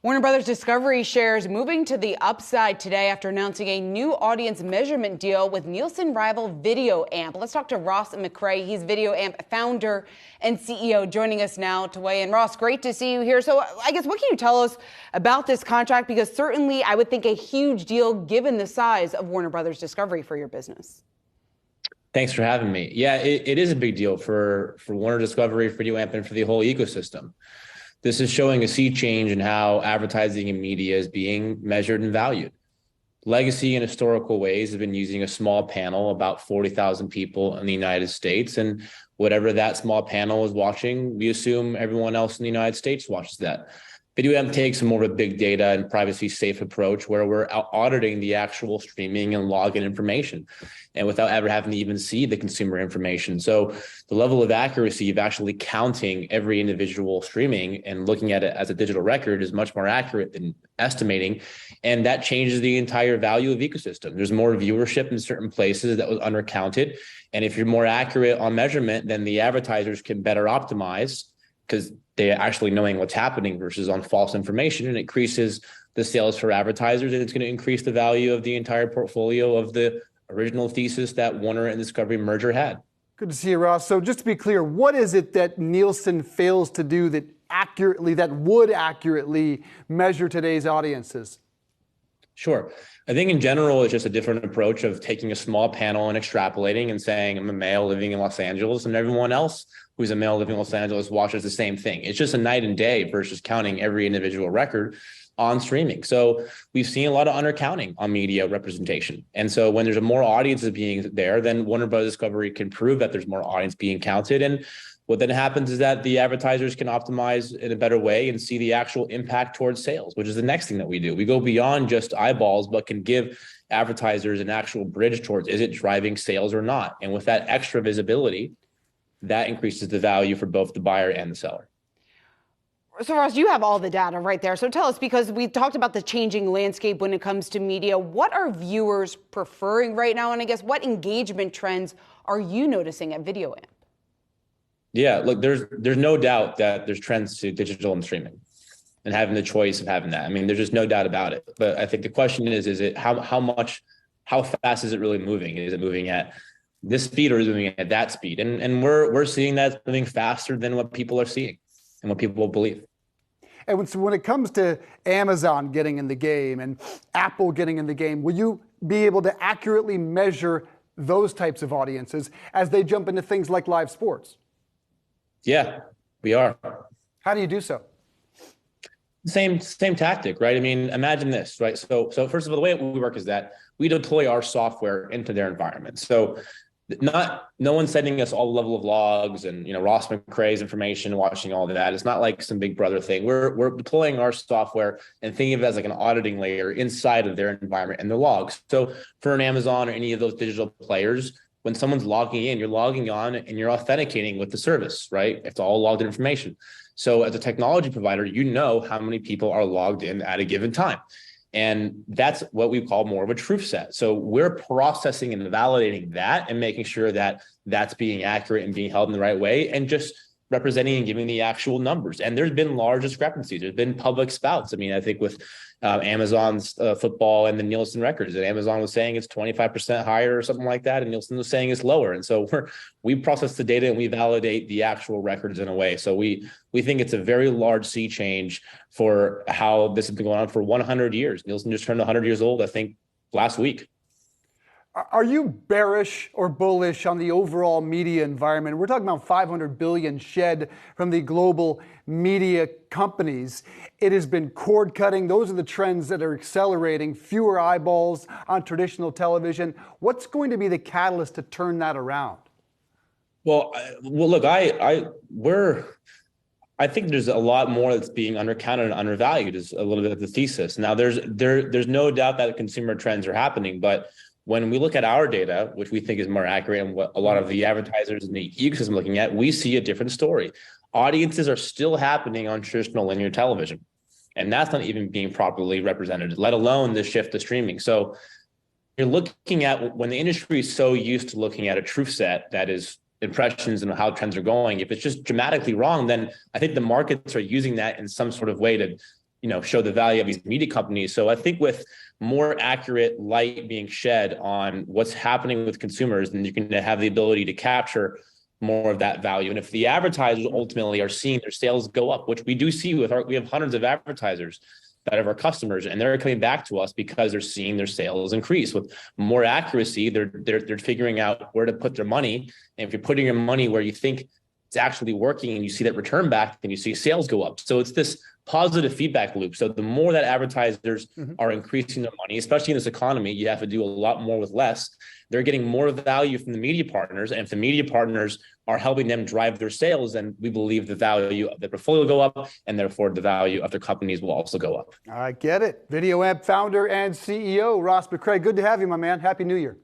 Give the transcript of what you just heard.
Warner Brothers Discovery shares moving to the upside today after announcing a new audience measurement deal with Nielsen rival VideoAmp. Let's talk to Ross McCray. He's VideoAmp founder and CEO, joining us now to weigh in. Ross, great to see you here. So I guess what can you tell us about this contract? Because certainly I would think a huge deal given the size of Warner Brothers Discovery for your business. Thanks for having me. Yeah, it is a big deal for Warner Discovery, for VideoAmp, and for the whole ecosystem. This is showing a sea change in how advertising and media is being measured and valued. Legacy and historical ways have been using a small panel, about 40,000 people in the United States. And whatever that small panel is watching, we assume everyone else in the United States watches that. VideoAmp takes a more of a big data and privacy safe approach where we're auditing the actual streaming and login information and without ever having to even see the consumer information. So the level of accuracy of actually counting every individual streaming and looking at it as a digital record is much more accurate than estimating. And that changes the entire value of ecosystem. There's more viewership in certain places that was undercounted. And if you're more accurate on measurement, then the advertisers can better optimize because they're actually knowing what's happening versus on false information, and it increases the sales for advertisers, and it's going to increase the value of the entire portfolio of the original thesis that Warner and Discovery merger had. Good to see you, Ross. So just to be clear, what is it that Nielsen fails to do that would accurately measure today's audiences? Sure. I think in general, it's just a different approach of taking a small panel and extrapolating and saying, I'm a male living in Los Angeles, and everyone else who's a male living in Los Angeles watches the same thing. It's just a night and day versus counting every individual record on streaming. So we've seen a lot of undercounting on media representation. And so when there's more audiences being there, then Warner Bros. Discovery can prove that there's more audience being counted. And what then happens is that the advertisers can optimize in a better way and see the actual impact towards sales, which is the next thing that we do. We go beyond just eyeballs, but can give advertisers an actual bridge towards, is it driving sales or not? And with that extra visibility, that increases the value for both the buyer and the seller. So Ross, you have all the data right there. So tell us, because we talked about the changing landscape when it comes to media, what are viewers preferring right now? And I guess what engagement trends are you noticing at VideoAmp? Yeah, look, there's no doubt that there's trends to digital and streaming and having the choice of having that. I mean, there's just no doubt about it. But I think the question is it how fast is it really moving? Is it moving at this speed or is it moving at that speed? And we're seeing that it's moving faster than what people are seeing and what people believe. And so when it comes to Amazon getting in the game and Apple getting in the game, will you be able to accurately measure those types of audiences as they jump into things like live sports? Yeah, we are. How do you do so? Same tactic, right? I mean, imagine this, right? So first of all, the way we work is that we deploy our software into their environment. So no one's sending us all the level of logs and Ross McCray's information, watching all of that. It's not like some big brother thing. We're deploying our software and thinking of it as like an auditing layer inside of their environment and the logs. So for an Amazon or any of those digital players, when someone's logging in, you're logging on and you're authenticating with the service, right? It's all logged in information. So as a technology provider, you know how many people are logged in at a given time. And that's what we call more of a truth set. So we're processing and validating that and making sure that that's being accurate and being held in the right way and just representing and giving the actual numbers. And there's been large discrepancies. There's been public spouts. I mean, I think with Amazon's football and the Nielsen records, and Amazon was saying it's 25% higher or something like that, and Nielsen was saying it's lower. And so we process the data and we validate the actual records in a way. So we think it's a very large sea change for how this has been going on for 100 years. Nielsen just turned 100 years old, I think, last week. Are you bearish or bullish on the overall media environment? We're talking about $500 billion shed from the global media companies. It has been cord cutting. Those are the trends that are accelerating. Fewer eyeballs on traditional television. What's going to be the catalyst to turn that around? Well, look, I think there's a lot more that's being undercounted and undervalued is a little bit of the thesis. Now, there's no doubt that consumer trends are happening, but when we look at our data, which we think is more accurate and what a lot of the advertisers and the ecosystem are looking at, we see a different story. Audiences are still happening on traditional linear television, and that's not even being properly represented, let alone the shift to streaming. So you're looking at when the industry is so used to looking at a truth set that is impressions and how trends are going, if it's just dramatically wrong, then I think the markets are using that in some sort of way to show the value of these media companies. So I think with more accurate light being shed on what's happening with consumers, then you can have the ability to capture more of that value. And if the advertisers ultimately are seeing their sales go up, which we do see we have hundreds of advertisers that are our customers, and they're coming back to us because they're seeing their sales increase with more accuracy. They're figuring out where to put their money. And if you're putting your money where you think it's actually working and you see that return back, then you see sales go up. So it's this positive feedback loop. So the more that advertisers are increasing their money, especially in this economy, you have to do a lot more with less. They're getting more value from the media partners. And if the media partners are helping them drive their sales, then we believe the value of the portfolio will go up, and therefore the value of their companies will also go up. I get it. VideoAmp founder and CEO Ross McCray. Good to have you, my man. Happy New Year.